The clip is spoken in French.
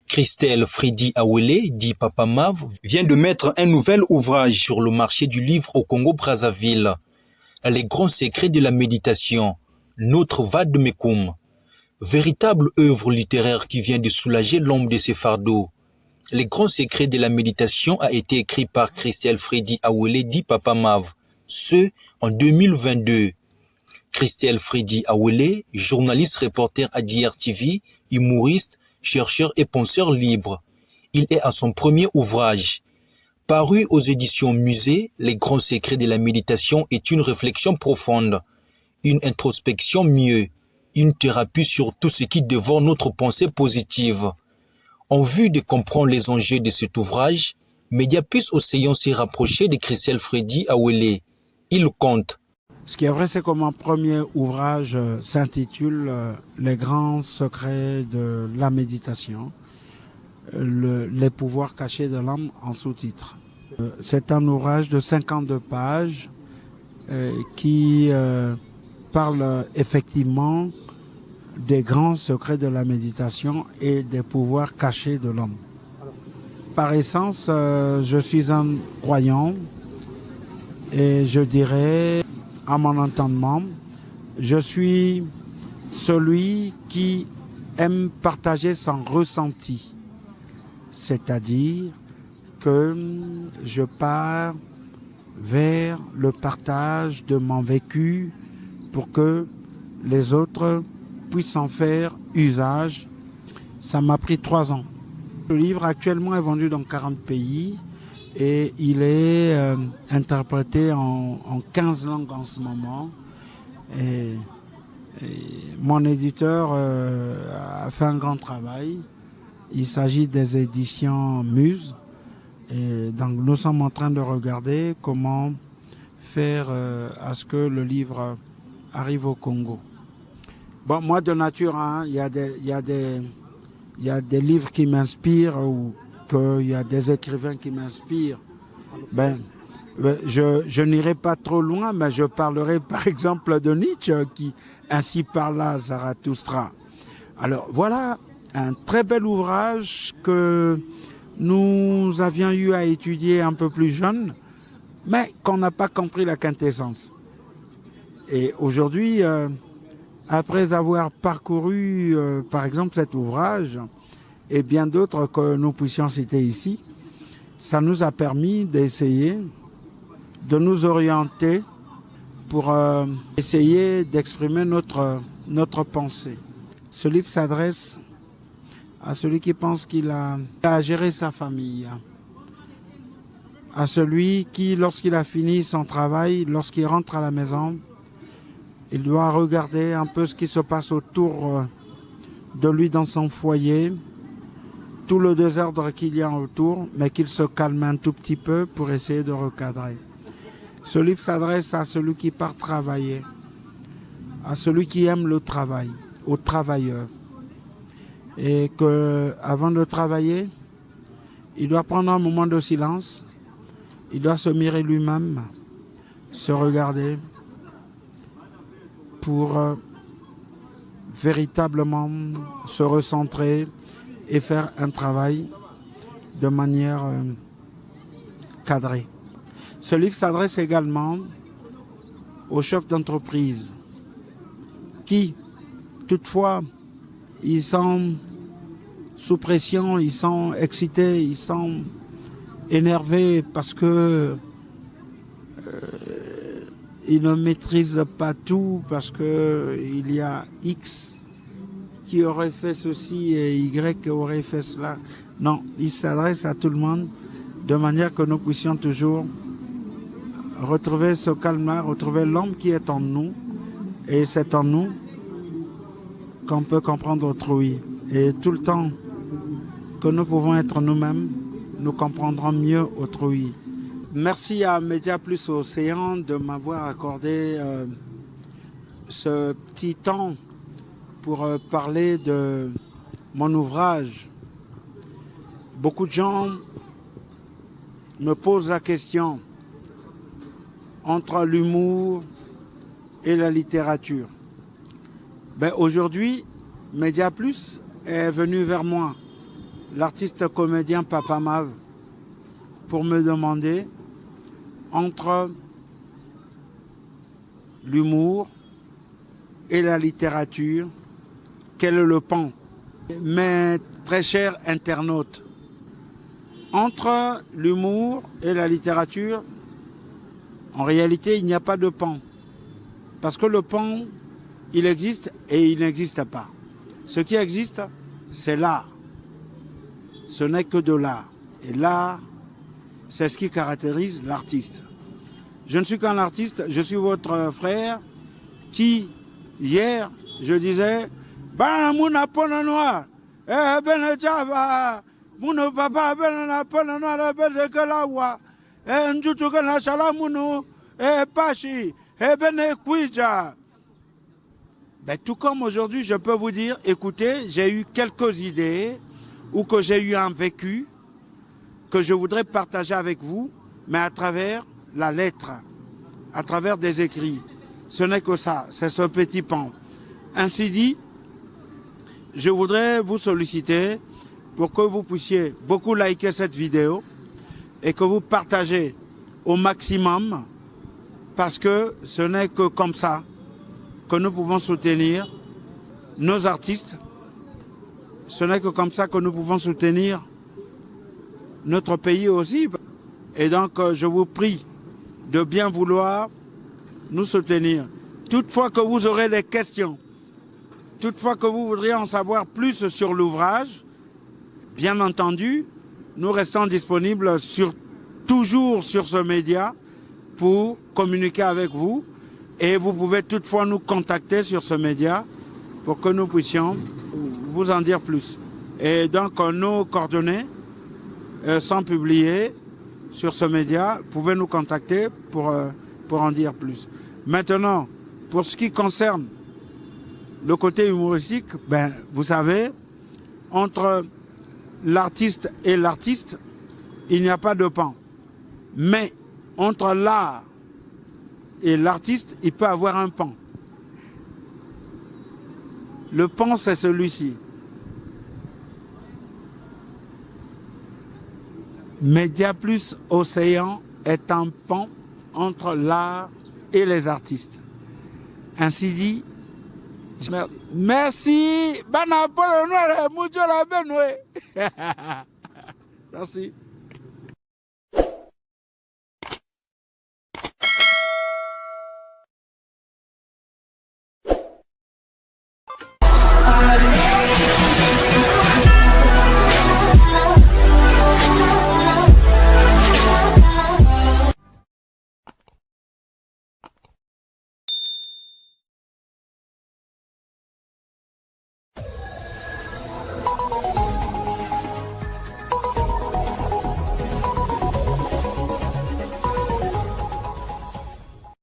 Christelle Freddy Awele, dit Papa Mav, vient de mettre un nouvel ouvrage sur le marché du livre au Congo-Brazzaville. Les grands secrets de la méditation, notre Vade Mekum. Véritable œuvre littéraire qui vient de soulager l'homme de ses fardeaux. Les grands secrets de la méditation a été écrit par Christelle Freddy Awele, dit Papa Mav, ce en 2022. Christelle Freddy Awele, journaliste reporter à DRTV, humoriste, chercheur et penseur libre. Il est à son premier ouvrage. Paru aux éditions Musée, Les grands secrets de la méditation est une réflexion profonde, une introspection mieux, une thérapie sur tout ce qui dévore notre pensée positive. En vue de comprendre les enjeux de cet ouvrage, Mediaplus Océan s'est rapproché de Christelle Freddy Awele. Il compte. Ce qui est vrai, c'est que mon premier ouvrage s'intitule Les grands secrets de la méditation, les pouvoirs cachés de l'âme en sous-titre. C'est un ouvrage de 52 pages qui parle effectivement des grands secrets de la méditation et des pouvoirs cachés de l'homme. Par essence, je suis un croyant et je dirais, à mon entendement, je suis celui qui aime partager son ressenti. C'est-à-dire que je pars vers le partage de mon vécu pour que les autres puissent en faire usage. Ça m'a pris 3 ans. Le livre actuellement est vendu dans 40 pays. Et il est interprété en 15 langues en ce moment. Et mon éditeur a fait un grand travail. Il s'agit des éditions Muse. Et donc nous sommes en train de regarder comment faire à ce que le livre arrive au Congo. Bon, moi de nature, il y a des livres qui m'inspirent ou qu'il y a des écrivains qui m'inspirent. Je n'irai pas trop loin, mais je parlerai par exemple de Nietzsche qui ainsi parla Zarathustra. Alors voilà un très bel ouvrage que nous avions eu à étudier un peu plus jeune, mais qu'on n'a pas compris la quintessence. Et aujourd'hui, après avoir parcouru par exemple cet ouvrage, et bien d'autres que nous puissions citer ici, ça nous a permis d'essayer de nous orienter pour essayer d'exprimer notre pensée. Ce livre s'adresse à celui qui pense qu'il a à gérer sa famille, à celui qui, lorsqu'il a fini son travail, lorsqu'il rentre à la maison, il doit regarder un peu ce qui se passe autour de lui dans son foyer, tout le désordre qu'il y a autour, mais qu'il se calme un tout petit peu pour essayer de recadrer. Ce livre s'adresse à celui qui part travailler, à celui qui aime le travail, aux travailleurs. Et qu'avant de travailler, il doit prendre un moment de silence, il doit se mirer lui-même, se regarder pour véritablement se recentrer et faire un travail de manière cadrée. Ce livre s'adresse également aux chefs d'entreprise qui, toutefois, ils sont sous pression, ils sont excités, ils sont énervés parce que ils ne maîtrisent pas tout, parce qu'il y a X qui aurait fait ceci et Y aurait fait cela. Non, il s'adresse à tout le monde de manière que nous puissions toujours retrouver ce calme-là, retrouver l'homme qui est en nous. Et c'est en nous qu'on peut comprendre autrui. Et tout le temps que nous pouvons être nous-mêmes, nous comprendrons mieux autrui. Merci à Mediaplus Océan de m'avoir accordé ce petit temps pour parler de mon ouvrage. Beaucoup de gens me posent la question entre l'humour et la littérature. Aujourd'hui, Mediaplus est venu vers moi l'artiste comédien Papa Mav pour me demander entre l'humour et la littérature, quel est le pan? Mes très chers internautes, entre l'humour et la littérature, en réalité, il n'y a pas de pan. Parce que le pan, il existe et il n'existe pas. Ce qui existe, c'est l'art. Ce n'est que de l'art. Et l'art, c'est ce qui caractérise l'artiste. Je ne suis qu'un artiste, je suis votre frère qui, hier, je disais, ben mouna pona noir, ben java, mouno papa ben na pona noir, ben de kalawa, njutu kana shala mouno, pachi, ben kuija. Ben, tout comme aujourd'hui, je peux vous dire, écoutez, j'ai eu quelques idées ou que j'ai eu un vécu que je voudrais partager avec vous, mais à travers la lettre, à travers des écrits. Ce n'est que ça, c'est ce petit pan. Ainsi dit, je voudrais vous solliciter pour que vous puissiez beaucoup liker cette vidéo et que vous partagez au maximum parce que ce n'est que comme ça que nous pouvons soutenir nos artistes. Ce n'est que comme ça que nous pouvons soutenir notre pays aussi. Et donc, je vous prie de bien vouloir nous soutenir. Toutefois que vous aurez des questions, toutefois que vous voudriez en savoir plus sur l'ouvrage, bien entendu, nous restons disponibles toujours sur ce média pour communiquer avec vous. Et vous pouvez toutefois nous contacter sur ce média pour que nous puissions vous en dire plus. Et donc, nos coordonnées sont publiées sur ce média. Vous pouvez nous contacter pour en dire plus. Maintenant, pour ce qui concerne le côté humoristique, ben, vous savez, entre l'artiste et l'artiste, il n'y a pas de pan. Mais entre l'art et l'artiste, il peut avoir un pan. Le pan, c'est celui-ci. Média Plus Océan est un pan entre l'art et les artistes. Ainsi dit, merci. Merci.